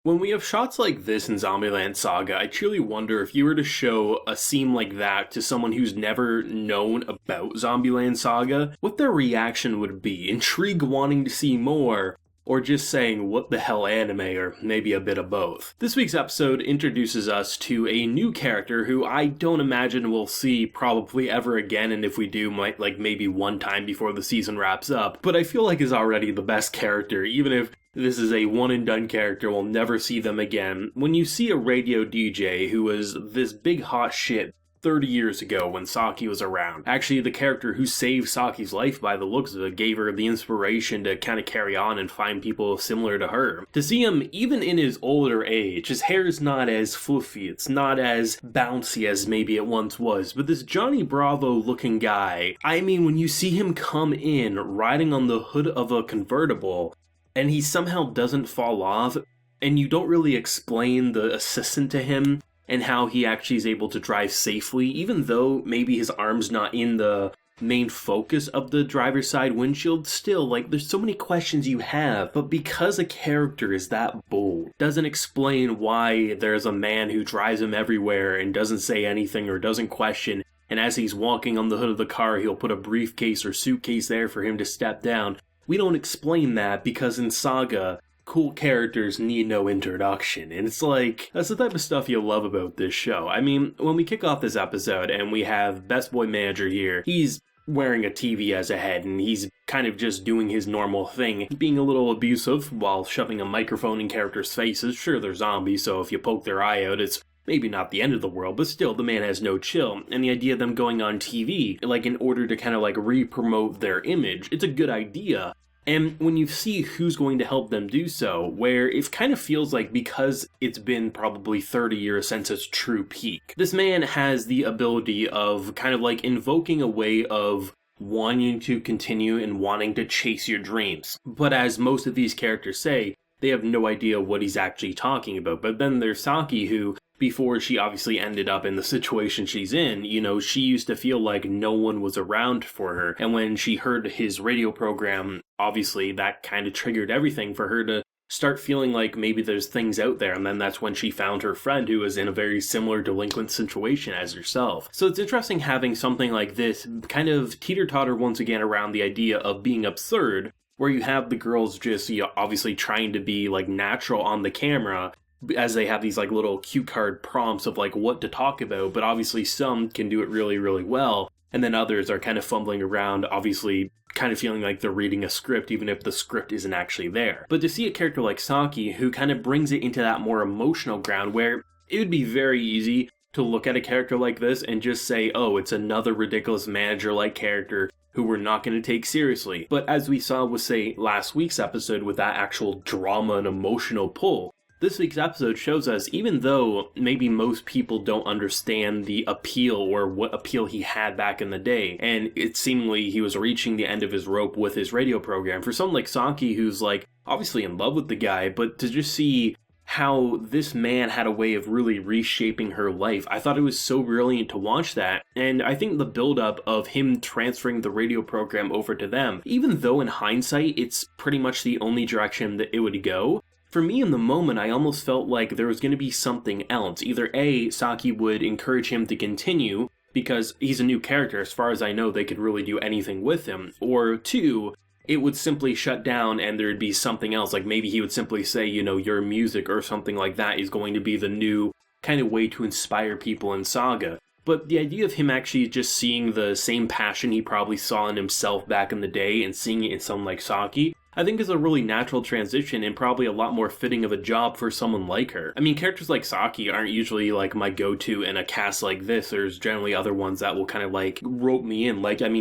When we have shots like this in Zombieland Saga, I truly wonder if you were to show a scene like that to someone who's never known about Zombieland Saga, what their reaction would be. Intrigue wanting to see more, or just saying, what the hell anime, or maybe a bit of both. This week's episode introduces us to a new character who I don't imagine we'll see probably ever again, and if we do, might maybe one time before the season wraps up, but I feel like is already the best character, even if this is a one-and-done character, we'll never see them again. When you see a radio DJ who was this big hot shit 30 years ago when Saki was around, actually the character who saved Saki's life by the looks of it, gave her the inspiration to kind of carry on and find people similar to her. To see him, even in his older age, his hair is not as fluffy, it's not as bouncy as maybe it once was, but this Johnny Bravo looking guy, I mean, when you see him come in riding on the hood of a convertible, and he somehow doesn't fall off, and you don't really explain the assistant to him and how he actually is able to drive safely, even though maybe his arm's not in the main focus of the driver's side windshield, still, there's so many questions you have, but because a character is that bold, doesn't explain why there's a man who drives him everywhere and doesn't say anything or doesn't question, and as he's walking on the hood of the car, he'll put a briefcase or suitcase there for him to step down. We don't explain that because in Saga, cool characters need no introduction. And it's that's the type of stuff you love about this show. I mean, when we kick off this episode and we have Best Boy Manager here, he's wearing a TV as a head and he's kind of just doing his normal thing, being a little abusive while shoving a microphone in characters' faces. Sure, they're zombies, so if you poke their eye out, it's maybe not the end of the world, but still, the man has no chill. And the idea of them going on TV, in order to kind of re-promote their image, it's a good idea. And when you see who's going to help them do so, where it kind of feels like because it's been probably 30 years since its true peak, this man has the ability of kind of invoking a way of wanting to continue and wanting to chase your dreams. But as most of these characters say, they have no idea what he's actually talking about. But then there's Saki, who, before she obviously ended up in the situation she's in, she used to feel like no one was around for her. And when she heard his radio program, obviously that kind of triggered everything for her to start feeling like maybe there's things out there. And then that's when she found her friend who was in a very similar delinquent situation as herself. So it's interesting having something like this kind of teeter-totter once again around the idea of being absurd, where you have the girls just, obviously trying to be natural on the camera, as they have these little cue card prompts of what to talk about, but obviously some can do it really, really well, and then others are kind of fumbling around, obviously kind of feeling like they're reading a script, even if the script isn't actually there. But to see a character like Saki, who kind of brings it into that more emotional ground, where it would be very easy to look at a character like this and just say, oh, it's another ridiculous manager-like character who we're not going to take seriously. But as we saw with, say, last week's episode with that actual drama and emotional pull, this week's episode shows us, even though maybe most people don't understand the appeal or what appeal he had back in the day, and it seemingly he was reaching the end of his rope with his radio program, for someone like Saki who's obviously in love with the guy, but to just see how this man had a way of really reshaping her life, I thought it was so brilliant to watch that. And I think the build-up of him transferring the radio program over to them, even though in hindsight it's pretty much the only direction that it would go, for me in the moment I almost felt like there was going to be something else. Either A, Saki would encourage him to continue, because he's a new character, as far as I know they could really do anything with him, or two, it would simply shut down and there'd be something else. Maybe he would simply say, your music or something like that is going to be the new kind of way to inspire people in Saga. But the idea of him actually just seeing the same passion he probably saw in himself back in the day and seeing it in someone like Saki, I think is a really natural transition and probably a lot more fitting of a job for someone like her. I mean, characters like Saki aren't usually my go-to in a cast like this. There's generally other ones that will kind of rope me in.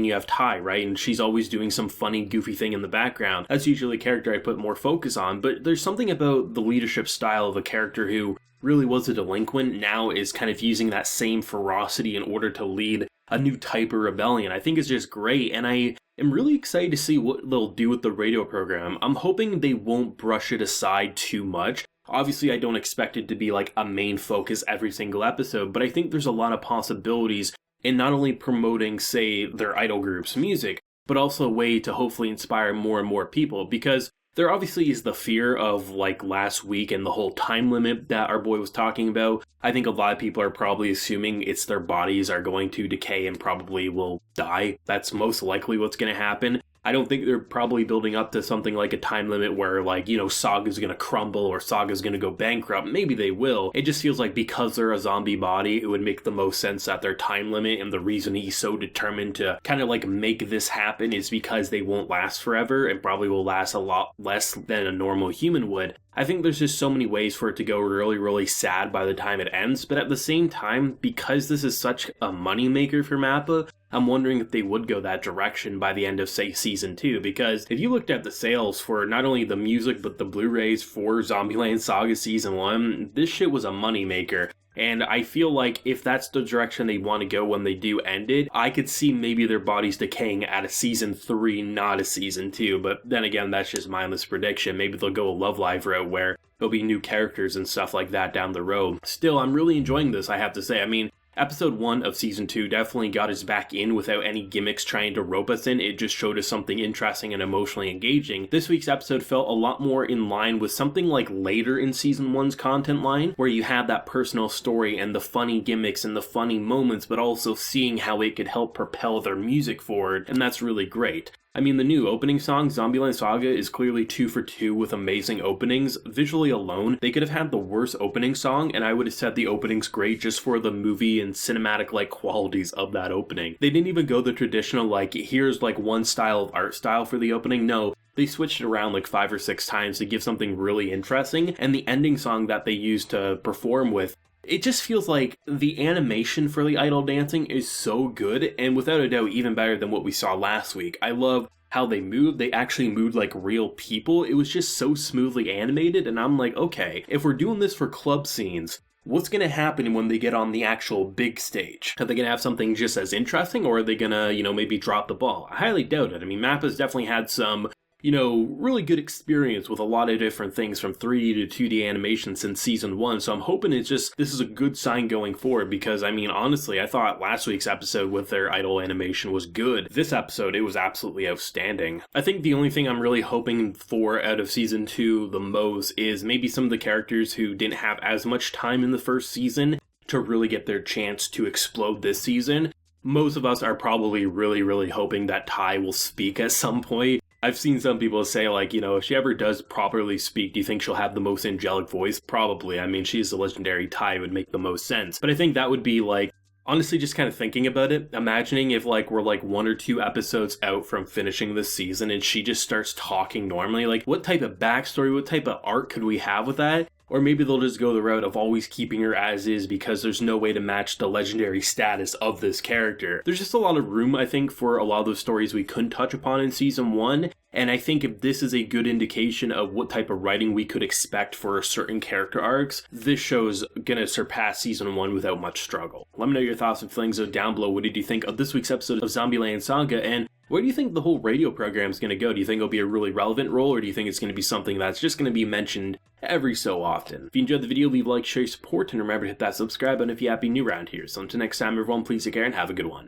You have Tai, right? And she's always doing some funny, goofy thing in the background. That's usually a character I put more focus on, but there's something about the leadership style of a character who really was a delinquent, now is kind of using that same ferocity in order to lead a new type of rebellion. I think is just great, and I am really excited to see what they'll do with the radio program. I'm hoping they won't brush it aside too much. Obviously, I don't expect it to be a main focus every single episode, but I think there's a lot of possibilities in not only promoting, say, their idol group's music, but also a way to hopefully inspire more and more people, because There obviously is the fear of like last week and the whole time limit that our boy was talking about. I think a lot of people are probably assuming it's their bodies are going to decay and probably will die. That's most likely what's going to happen. I don't think they're probably building up to something like a time limit where, like, you know, Saga's gonna crumble or Saga's gonna go bankrupt. Maybe they will. It just feels like because they're a zombie body, it would make the most sense that their time limit, and the reason he's so determined to kind of like make this happen is because they won't last forever and probably will last a lot less than a normal human would. I think there's just so many ways for it to go really, really sad by the time it ends, but at the same time, because this is such a moneymaker for MAPPA, I'm wondering if they would go that direction by the end of, say, Season 2, because if you looked at the sales for not only the music but the Blu-rays for Zombieland Saga Season 1, this shit was a moneymaker. And I feel like if that's the direction they want to go when they do end it, I could see maybe their bodies decaying at a Season 3, not a Season 2. But then again, that's just mindless prediction. Maybe they'll go a Love Live route where there'll be new characters and stuff like that down the road. Still, I'm really enjoying this, I have to say. I mean, Episode 1 of Season 2 definitely got us back in without any gimmicks trying to rope us in. It just showed us something interesting and emotionally engaging. This week's episode felt a lot more in line with something like later in Season 1's content line, where you had that personal story and the funny gimmicks and the funny moments, but also seeing how it could help propel their music forward, and that's really great. I mean, the new opening song, Zombieland Saga, is clearly 2 for 2 with amazing openings. Visually alone, they could have had the worst opening song, and I would have said the opening's great just for the movie and cinematic-like qualities of that opening. They didn't even go the traditional, like, here's like one style of art style for the opening. No, they switched it around like 5 or 6 times to give something really interesting, and the ending song that they used to perform with, it just feels like the animation for the idol dancing is so good, and without a doubt even better than what we saw last week. I love how they moved. They actually moved like real people. It was just so smoothly animated, and I'm like, okay, if we're doing this for club scenes, what's going to happen when they get on the actual big stage? Are they going to have something just as interesting, or are they going to, maybe drop the ball? I highly doubt it. I mean, MAPPA's definitely had some really good experience with a lot of different things from 3D to 2D animation since Season 1, so I'm hoping this is a good sign going forward, because, I mean, honestly, I thought last week's episode with their idol animation was good. This episode, it was absolutely outstanding. I think the only thing I'm really hoping for out of Season 2 the most is maybe some of the characters who didn't have as much time in the first season to really get their chance to explode this season. Most of us are probably really, really hoping that Tai will speak at some point. I've seen some people say, like, if she ever does properly speak, do you think she'll have the most angelic voice? Probably. I mean, she's the legendary Tai, it would make the most sense. But I think that would be, like, honestly, just kind of thinking about it, imagining if, like, we're, like, 1 or 2 episodes out from finishing this season and she just starts talking normally, like, what type of backstory, what type of arc could we have with that? Or maybe they'll just go the route of always keeping her as is because there's no way to match the legendary status of this character. There's just a lot of room, I think, for a lot of those stories we couldn't touch upon in Season 1, and I think if this is a good indication of what type of writing we could expect for certain character arcs, this show's gonna surpass Season 1 without much struggle. Let me know your thoughts and feelings down below. What did you think of this week's episode of Zombieland Saga, and where do you think the whole radio program is going to go? Do you think it'll be a really relevant role, or do you think it's going to be something that's just going to be mentioned every so often? If you enjoyed the video, leave a like, share your support, and remember to hit that subscribe button if you happen new around here. So until next time, everyone, please take care and have a good one.